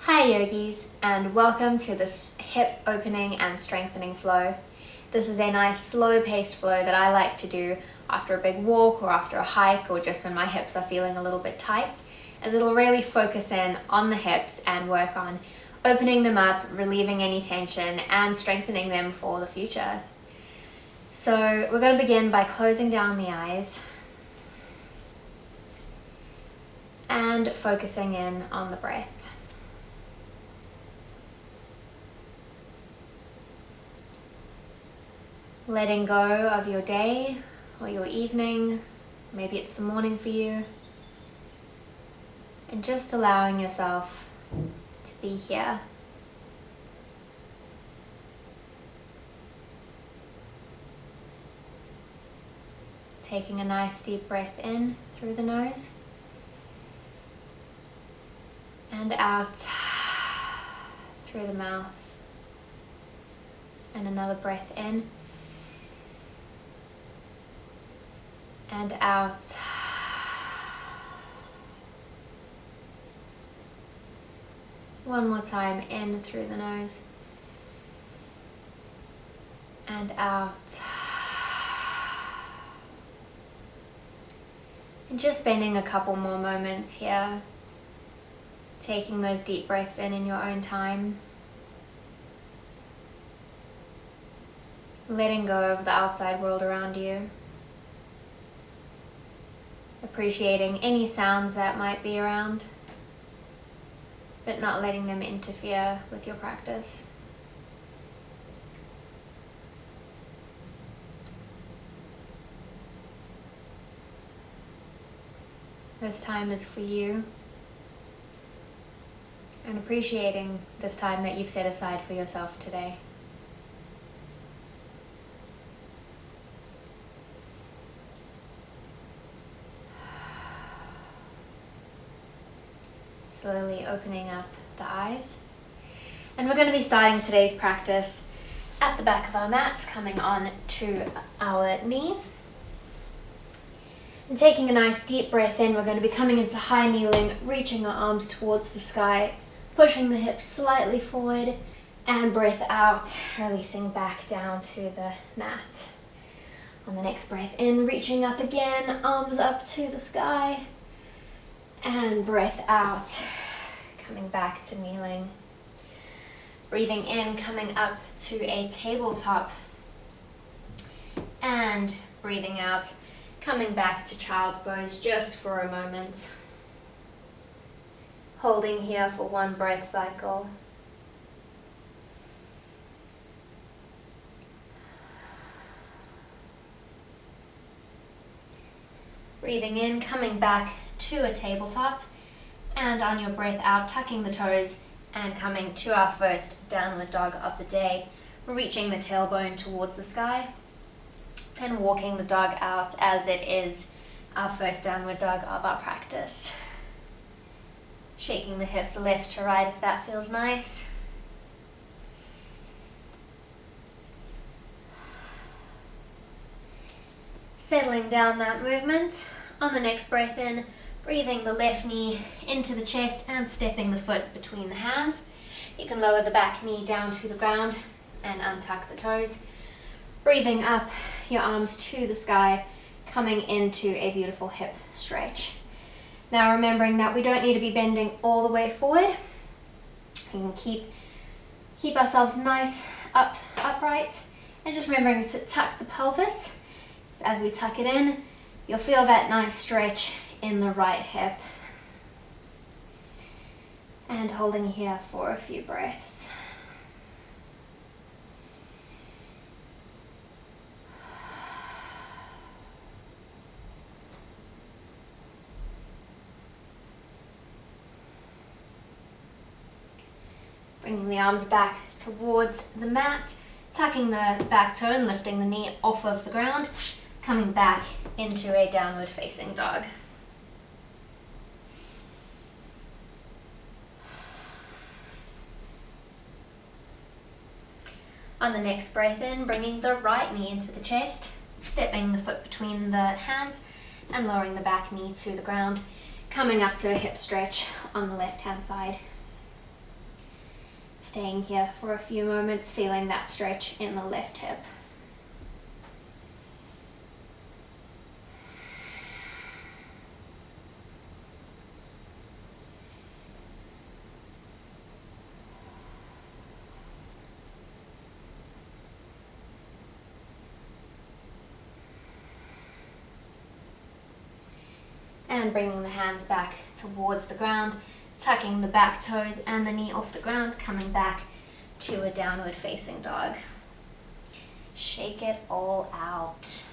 Hi yogis, and welcome to this hip opening and strengthening flow. This is a nice slow paced flow that I like to do after a big walk or after a hike or just when my hips are feeling a little bit tight, as it'll really focus in on the hips and work on opening them up, relieving any tension and strengthening them for the future. So we're going to begin by closing down the eyes and focusing in on the breath. Letting go of your day or your evening, maybe it's the morning for you, and just allowing yourself to be here. Taking a nice deep breath in through the nose and out through the mouth, and another breath in and out. One more time, in through the nose and out. And just spending a couple more moments here, taking those deep breaths in your own time. Letting go of the outside world around you. Appreciating any sounds that might be around, but not letting them interfere with your practice. This time is for you, and appreciating this time that you've set aside for yourself today. Slowly opening up the eyes. And we're going to be starting today's practice at the back of our mats, coming on to our knees. And taking a nice deep breath in, we're going to be coming into high kneeling, reaching our arms towards the sky, pushing the hips slightly forward, and breath out, releasing back down to the mat. On the next breath in, reaching up again, arms up to the sky. And breath out, coming back to kneeling. Breathing in, coming up to a tabletop. And breathing out, coming back to child's pose just for a moment. Holding here for one breath cycle. Breathing in, coming back to a tabletop, and on your breath out, tucking the toes and coming to our first downward dog of the day, reaching the tailbone towards the sky and walking the dog out as it is our first downward dog of our practice. Shaking the hips left to right if that feels nice. Settling down that movement. On the next breath in, breathing the left knee into the chest and stepping the foot between the hands. You can lower the back knee down to the ground and untuck the toes. Breathing up your arms to the sky, coming into a beautiful hip stretch. Now remembering that we don't need to be bending all the way forward. We can keep ourselves nice upright, and just remembering to tuck the pelvis. So as we tuck it in, you'll feel that nice stretch in the right hip. And holding here for a few breaths. Bringing the arms back towards the mat, tucking the back toe and lifting the knee off of the ground, coming back into a downward facing dog. On the next breath in, bringing the right knee into the chest, stepping the foot between the hands and lowering the back knee to the ground, coming up to a hip stretch on the left hand side. Staying here for a few moments, feeling that stretch in the left hip. And bringing the hands back towards the ground, tucking the back toes and the knee off the ground, coming back to a downward facing dog. Shake it all out.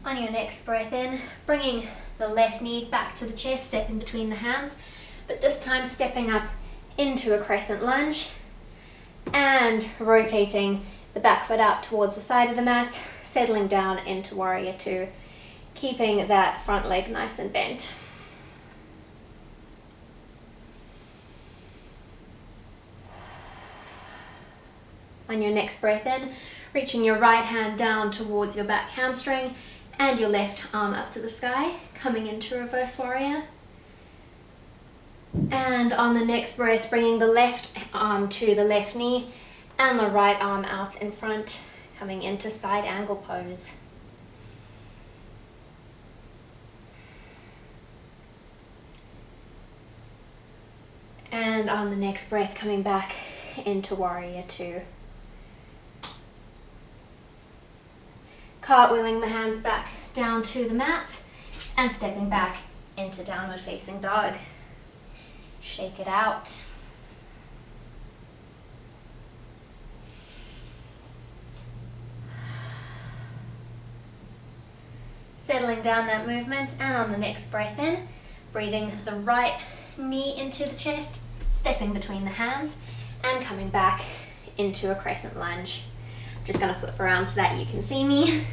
On your next breath in, bringing the left knee back to the chest, stepping between the hands, but this time stepping up into a crescent lunge and rotating the back foot out towards the side of the mat, settling down into warrior two, keeping that front leg nice and bent. On your next breath in, reaching your right hand down towards your back hamstring and your left arm up to the sky, coming into reverse warrior. And on the next breath, bringing the left arm to the left knee and the right arm out in front, coming into side angle pose. And on the next breath, coming back into warrior two. Cartwheeling the hands back down to the mat and stepping back into downward facing dog. Shake it out. Settling down that movement, and on the next breath in, breathing the right knee into the chest, stepping between the hands and coming back into a crescent lunge. I'm just going to flip around so that you can see me.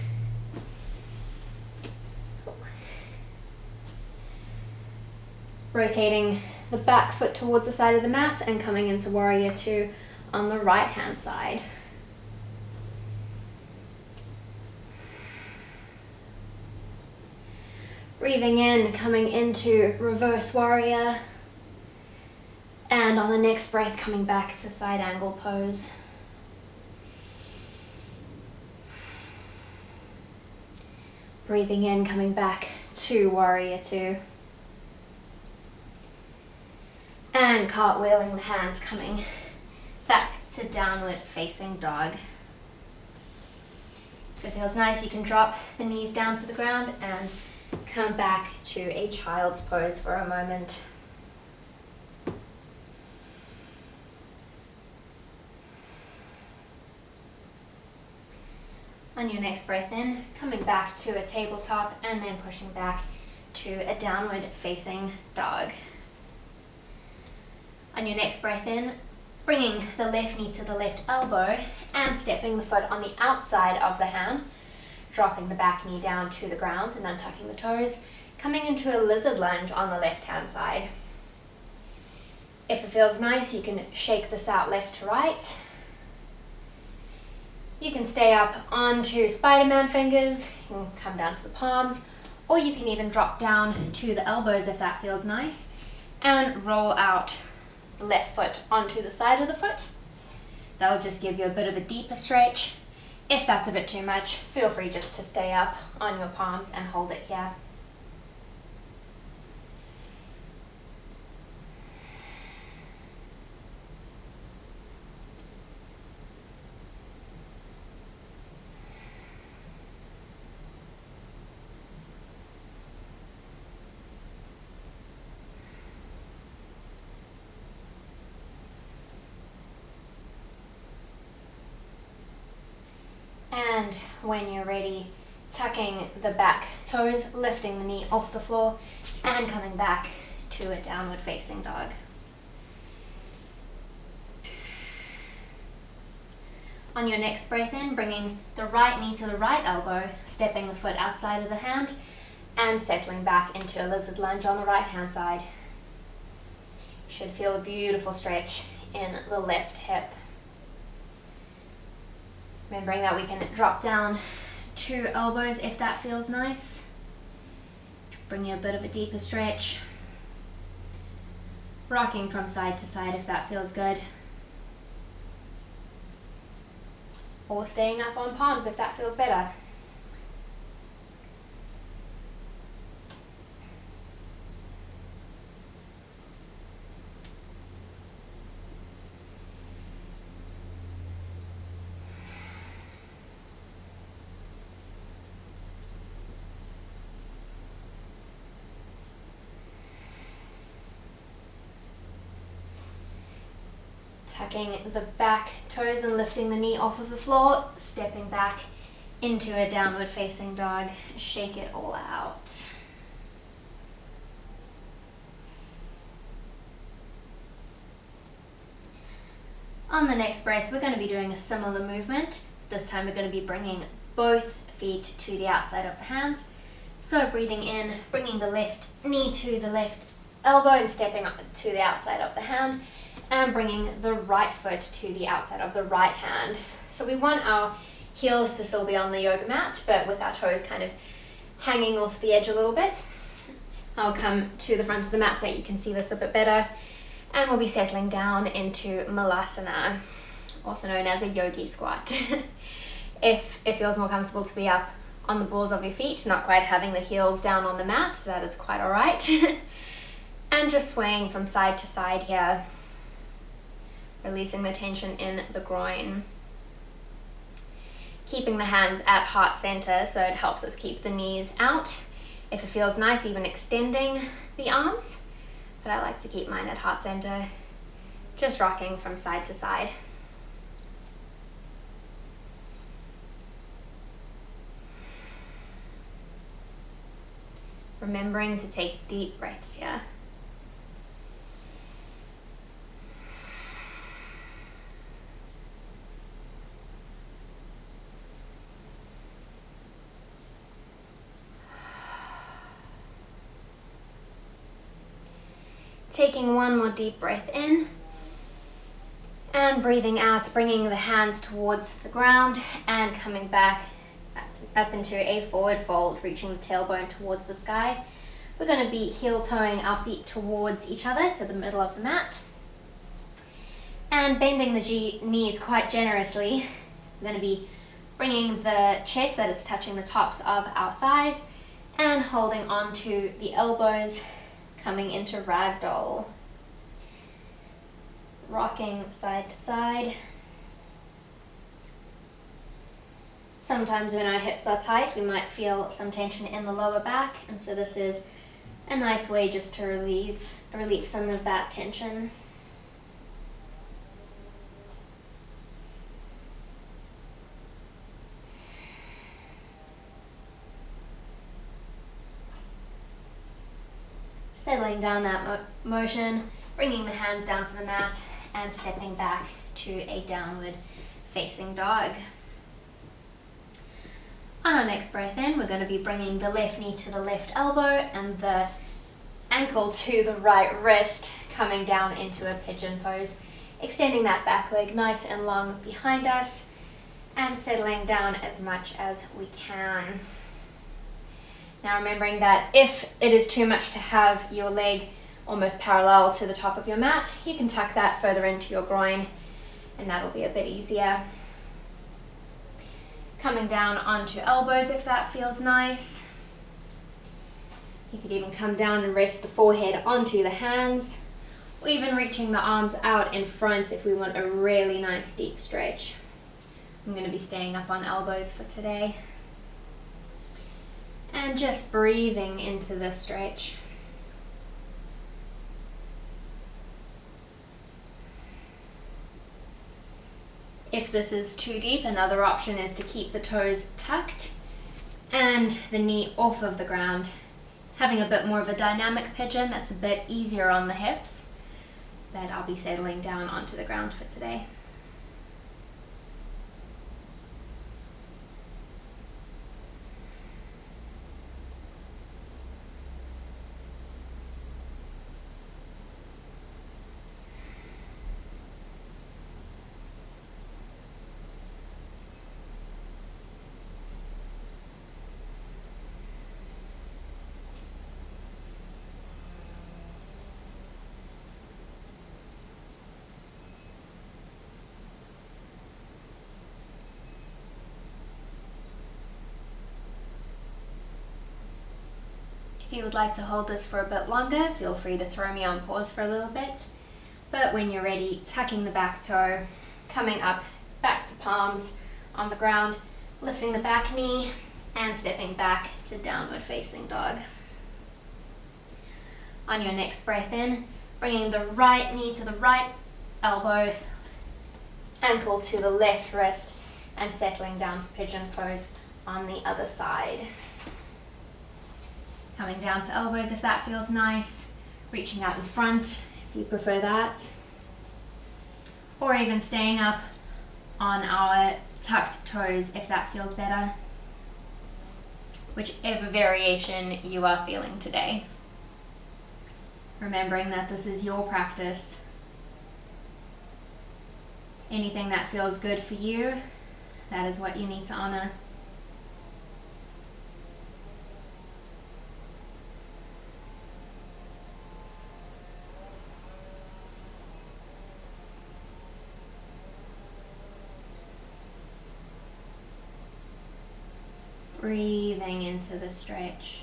Rotating the back foot towards the side of the mat and coming into warrior two on the right hand side. Breathing in, coming into reverse warrior, and on the next breath coming back to side angle pose. Breathing in, coming back to warrior two. And cartwheeling the hands, coming back to downward facing dog. If it feels nice, you can drop the knees down to the ground and come back to a child's pose for a moment. On your next breath in, coming back to a tabletop and then pushing back to a downward facing dog. On your next breath in, bringing the left knee to the left elbow and stepping the foot on the outside of the hand, dropping the back knee down to the ground and untucking the toes, coming into a lizard lunge on the left hand side. If it feels nice, you can shake this out left to right. You can stay up onto Spider-Man fingers, you can come down to the palms, or you can even drop down to the elbows if that feels nice, and roll out the left foot onto the side of the foot. That'll just give you a bit of a deeper stretch. If that's a bit too much, feel free just to stay up on your palms and hold it here. And when you're ready, tucking the back toes, lifting the knee off the floor, and coming back to a downward facing dog. On your next breath in, bringing the right knee to the right elbow, stepping the foot outside of the hand, and settling back into a lizard lunge on the right hand side. You should feel a beautiful stretch in the left hip. Remembering that we can drop down to elbows if that feels nice. Bring you a bit of a deeper stretch. Rocking from side to side if that feels good. Or staying up on palms if that feels better. Tucking the back toes and lifting the knee off of the floor, stepping back into a downward facing dog. Shake it all out. On the next breath, we're going to be doing a similar movement. This time we're going to be bringing both feet to the outside of the hands. So breathing in, bringing the left knee to the left elbow and stepping up to the outside of the hand, and bringing the right foot to the outside of the right hand. So we want our heels to still be on the yoga mat, but with our toes kind of hanging off the edge a little bit. I'll come to the front of the mat so that you can see this a bit better. And we'll be settling down into Malasana, also known as a yogi squat. If it feels more comfortable to be up on the balls of your feet, not quite having the heels down on the mat, so that is quite all right. And just swaying from side to side here, releasing the tension in the groin. Keeping the hands at heart center, so it helps us keep the knees out. If it feels nice, even extending the arms, but I like to keep mine at heart center, just rocking from side to side. Remembering to take deep breaths here. Taking one more deep breath in and breathing out, bringing the hands towards the ground and coming back up into a forward fold, reaching the tailbone towards the sky. We're going to be heel toeing our feet towards each other to the middle of the mat and bending the knees quite generously. We're going to be bringing the chest so that it's touching the tops of our thighs and holding on to the elbows, coming into ragdoll. Rocking side to side. Sometimes when our hips are tight, we might feel some tension in the lower back, and so this is a nice way just to relieve some of that tension. Settling down that motion, bringing the hands down to the mat and stepping back to a downward facing dog. On our next breath in, we're going to be bringing the left knee to the left elbow and the ankle to the right wrist, coming down into a pigeon pose, extending that back leg nice and long behind us and settling down as much as we can. Now remembering that if it is too much to have your leg almost parallel to the top of your mat, you can tuck that further into your groin and that'll be a bit easier. Coming down onto elbows if that feels nice. You could even come down and rest the forehead onto the hands, or even reaching the arms out in front if we want a really nice deep stretch. I'm going to be staying up on elbows for today. And just breathing into this stretch. If this is too deep, another option is to keep the toes tucked and the knee off of the ground. Having a bit more of a dynamic pigeon that's a bit easier on the hips, but I'll be settling down onto the ground for today. If you would like to hold this for a bit longer, feel free to throw me on pause for a little bit. But when you're ready, tucking the back toe, coming up back to palms on the ground, lifting the back knee and stepping back to downward facing dog. On your next breath in, bringing the right knee to the right elbow, ankle to the left wrist, and settling down to pigeon pose on the other side. Coming down to elbows if that feels nice, reaching out in front if you prefer that, or even staying up on our tucked toes if that feels better. Whichever variation you are feeling today. Remembering that this is your practice. Anything that feels good for you, that is what you need to honor. Breathing into the stretch.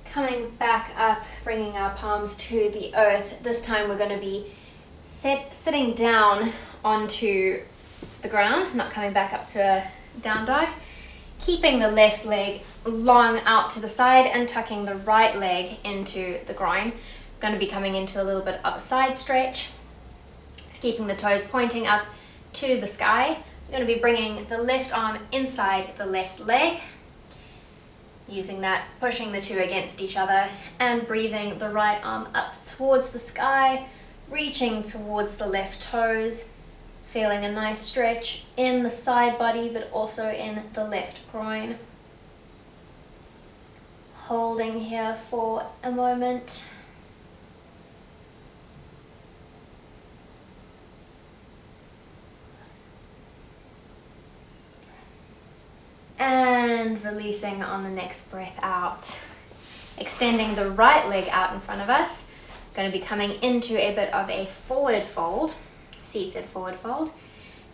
Coming back up, bringing our palms to the earth. This time we're going to be sitting down onto the ground, not coming back up to a down dog. Keeping the left leg long out to the side and tucking the right leg into the groin. Going to be coming into a little bit of a side stretch. It's keeping the toes pointing up to the sky. We're going to be bringing the left arm inside the left leg. Using that, pushing the two against each other and breathing the right arm up towards the sky, reaching towards the left toes, feeling a nice stretch in the side body but also in the left groin. Holding here for a moment. And releasing on the next breath out. Extending the right leg out in front of us. Going to be coming into a bit of a forward fold, seated forward fold.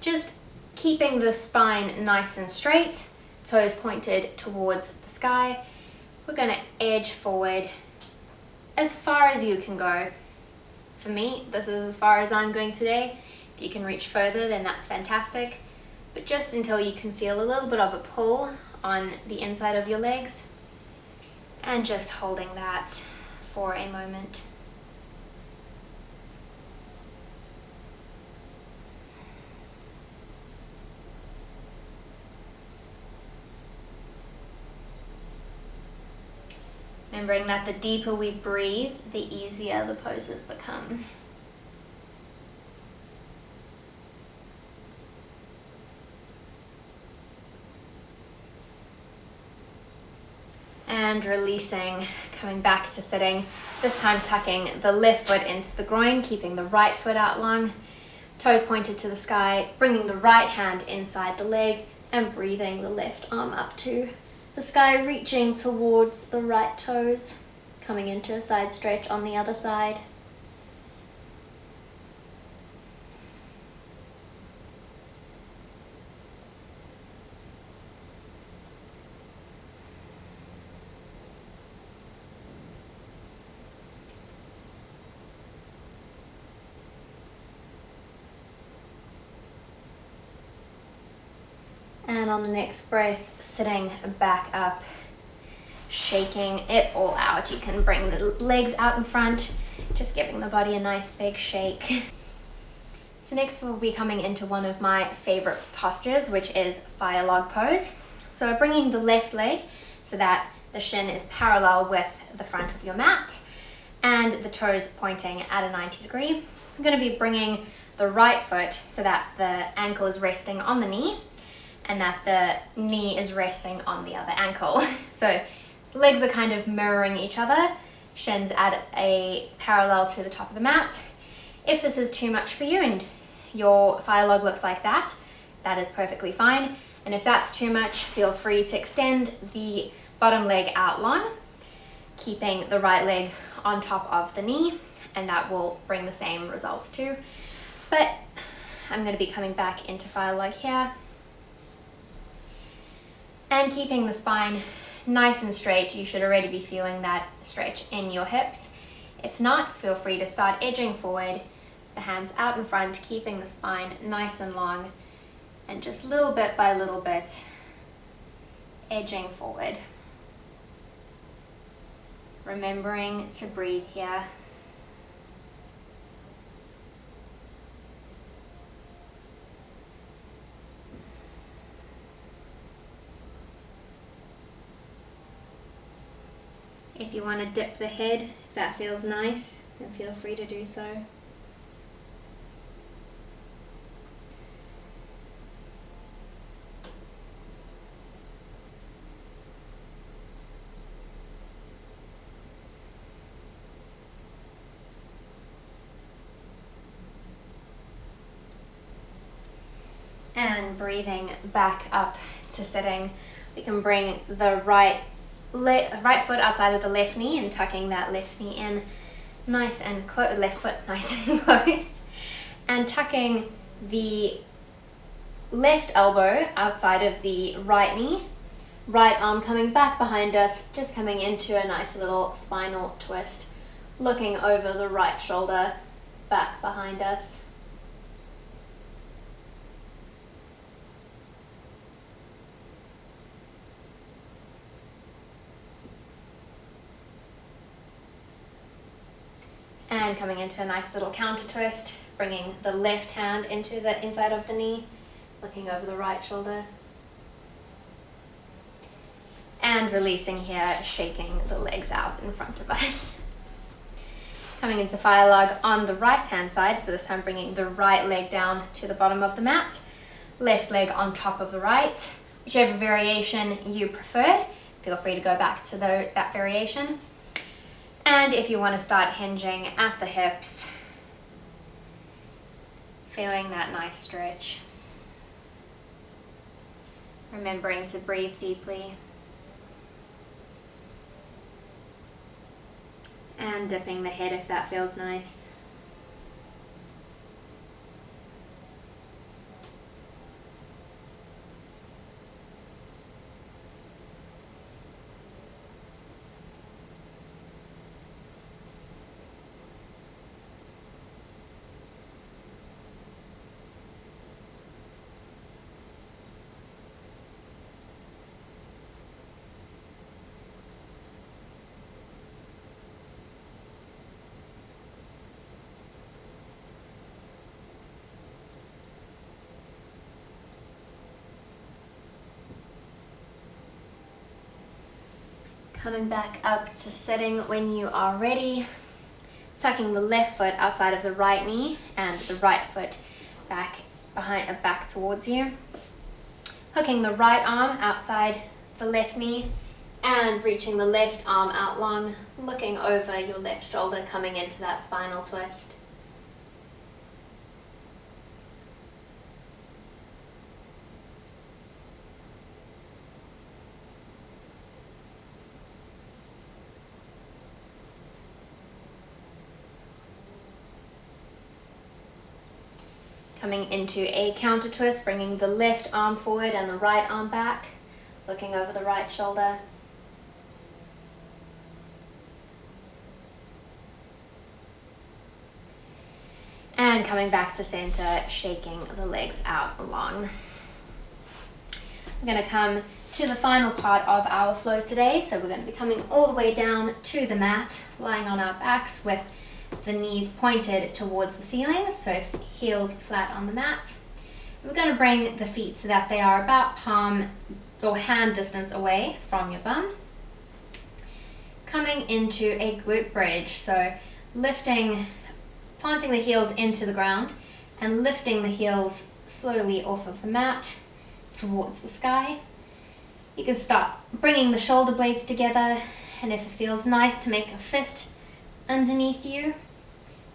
Just keeping the spine nice and straight, toes pointed towards the sky. We're going to edge forward as far as you can go. For me, this is as far as I'm going today. If you can reach further, then that's fantastic. But just until you can feel a little bit of a pull on the inside of your legs, and just holding that for a moment. Remembering that the deeper we breathe, the easier the poses become. And releasing, coming back to sitting, this time tucking the left foot into the groin, keeping the right foot out long, toes pointed to the sky, bringing the right hand inside the leg and breathing the left arm up to the sky, reaching towards the right toes, coming into a side stretch on the other side. And on the next breath, sitting back up, shaking it all out. You can bring the legs out in front, just giving the body a nice big shake. So next we'll be coming into one of my favorite postures, which is fire log pose. So bringing the left leg so that the shin is parallel with the front of your mat and the toes pointing at a 90 degree. I'm going to be bringing the right foot so that the ankle is resting on the knee and that the knee is resting on the other ankle. So legs are kind of mirroring each other, shins at a parallel to the top of the mat. If this is too much for you and your fire log looks like that, that is perfectly fine. And if that's too much, feel free to extend the bottom leg out long, keeping the right leg on top of the knee, and that will bring the same results too. But I'm going to be coming back into fire log here and keeping the spine nice and straight. You should already be feeling that stretch in your hips. If not, feel free to start edging forward, the hands out in front, keeping the spine nice and long, and just little bit by little bit edging forward. Remembering to breathe here. If you want to dip the head, if that feels nice, then feel free to do so. And breathing back up to sitting, we can bring the right foot outside of the left knee and tucking that left knee in nice and close, left foot nice and close, and tucking the left elbow outside of the right knee, right arm coming back behind us, just coming into a nice little spinal twist, looking over the right shoulder back behind us. And coming into a nice little counter twist, bringing the left hand into the inside of the knee, looking over the right shoulder. And releasing here, shaking the legs out in front of us. Coming into fire log on the right hand side, so this time bringing the right leg down to the bottom of the mat, left leg on top of the right. Whichever variation you prefer, feel free to go back to that variation. And if you want to start hinging at the hips, feeling that nice stretch. Remembering to breathe deeply. And dipping the head if that feels nice. Coming back up to sitting when you are ready, tucking the left foot outside of the right knee and the right foot back towards you. Hooking the right arm outside the left knee and reaching the left arm out long, looking over your left shoulder, coming into that spinal twist. Coming into a counter twist, bringing the left arm forward and the right arm back, looking over the right shoulder. And coming back to center, shaking the legs out long. We're going to come to the final part of our flow today. So we're going to be coming all the way down to the mat, lying on our backs with the knees pointed towards the ceiling, so heels flat on the mat. We're going to bring the feet so that they are about palm or hand distance away from your bum. Coming into a glute bridge, so planting the heels into the ground and lifting the heels slowly off of the mat towards the sky. You can start bringing the shoulder blades together, and if it feels nice to make a fist underneath you,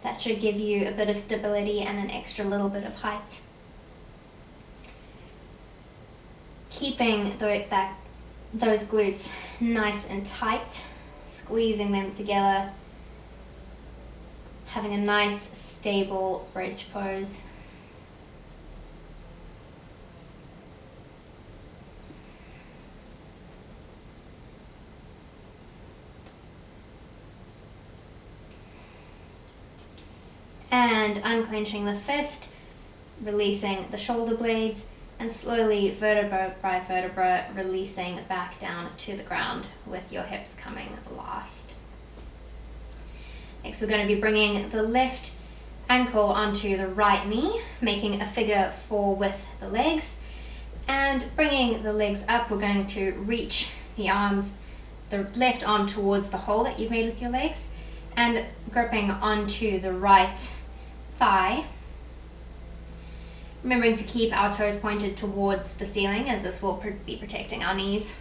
that should give you a bit of stability and an extra little bit of height. Keeping those glutes nice and tight, squeezing them together, having a nice stable bridge pose. And unclenching the fist, releasing the shoulder blades, and slowly, vertebra by vertebra, releasing back down to the ground with your hips coming last. Next, we're going to be bringing the left ankle onto the right knee, making a figure 4 with the legs, and bringing the legs up. We're going to reach the arms, the left arm towards the hole that you've made with your legs, and gripping onto the right thigh. Remembering to keep our toes pointed towards the ceiling, as this will be protecting our knees.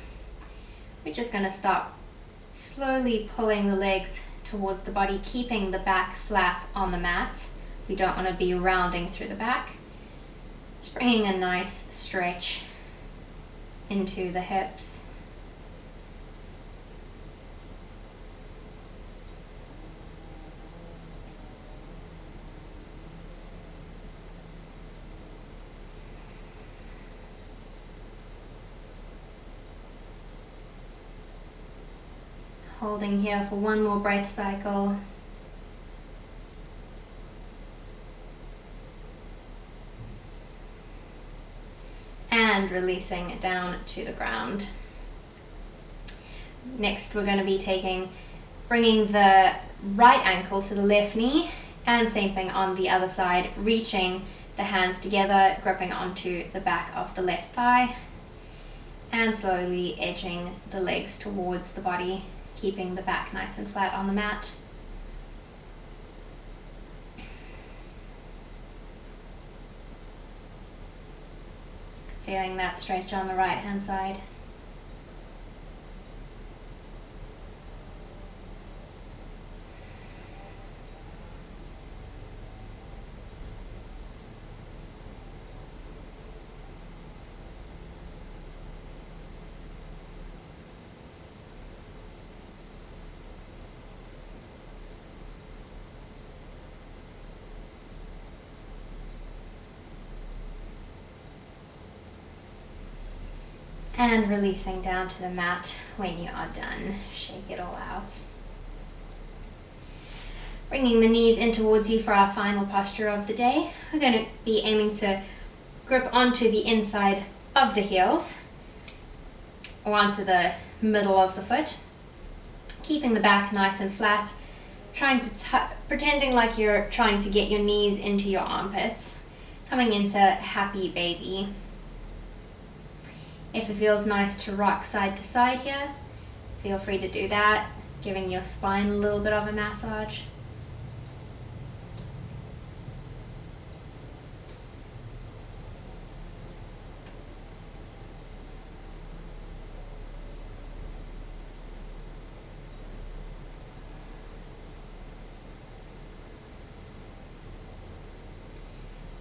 We're just going to start slowly pulling the legs towards the body, keeping the back flat on the mat. We don't want to be rounding through the back. Just bringing a nice stretch into the hips. Holding here for one more breath cycle. And releasing it down to the ground. Next, we're going to be bringing the right ankle to the left knee, and same thing on the other side, reaching the hands together, gripping onto the back of the left thigh, and slowly edging the legs towards the body, keeping the back nice and flat on the mat. Feeling that stretch on the right hand side. And releasing down to the mat when you are done. Shake it all out. Bringing the knees in towards you for our final posture of the day. We're going to be aiming to grip onto the inside of the heels or onto the middle of the foot. Keeping the back nice and flat. Pretending like you're trying to get your knees into your armpits. Coming into happy baby. If it feels nice to rock side to side here, feel free to do that, giving your spine a little bit of a massage.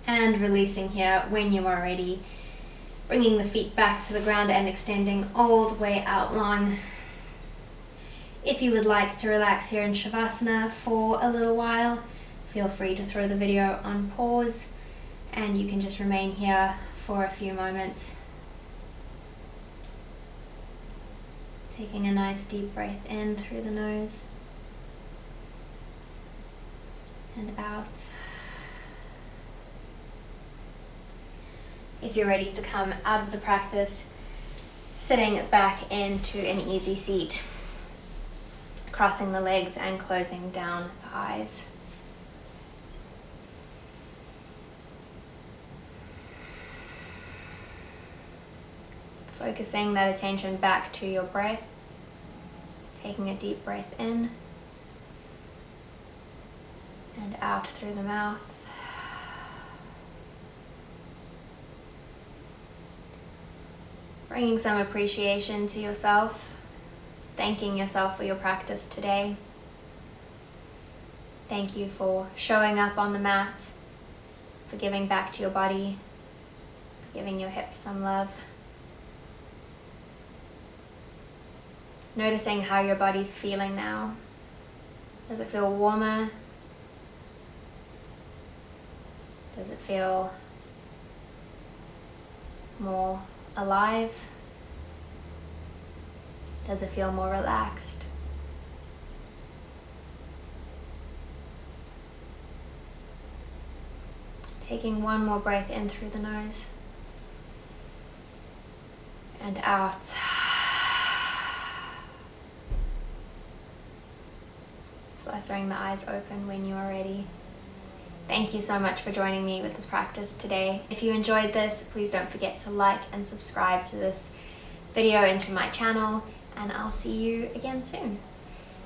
And releasing here when you are ready. Bringing the feet back to the ground and extending all the way out long. If you would like to relax here in Shavasana for a little while, feel free to throw the video on pause and you can just remain here for a few moments. Taking a nice deep breath in through the nose and out. If you're ready to come out of the practice, sitting back into an easy seat, crossing the legs and closing down the eyes. Focusing that attention back to your breath, taking a deep breath in and out through the mouth. Bringing some appreciation to yourself, thanking yourself for your practice today. Thank you for showing up on the mat, for giving back to your body, for giving your hips some love. Noticing how your body's feeling now. Does it feel warmer? Does it feel more alive? Does it feel more relaxed? Taking one more breath in through the nose and out. Fluttering the eyes open when you are ready. Thank you so much for joining me with this practice today. If you enjoyed this, please don't forget to like and subscribe to this video and to my channel, and I'll see you again soon.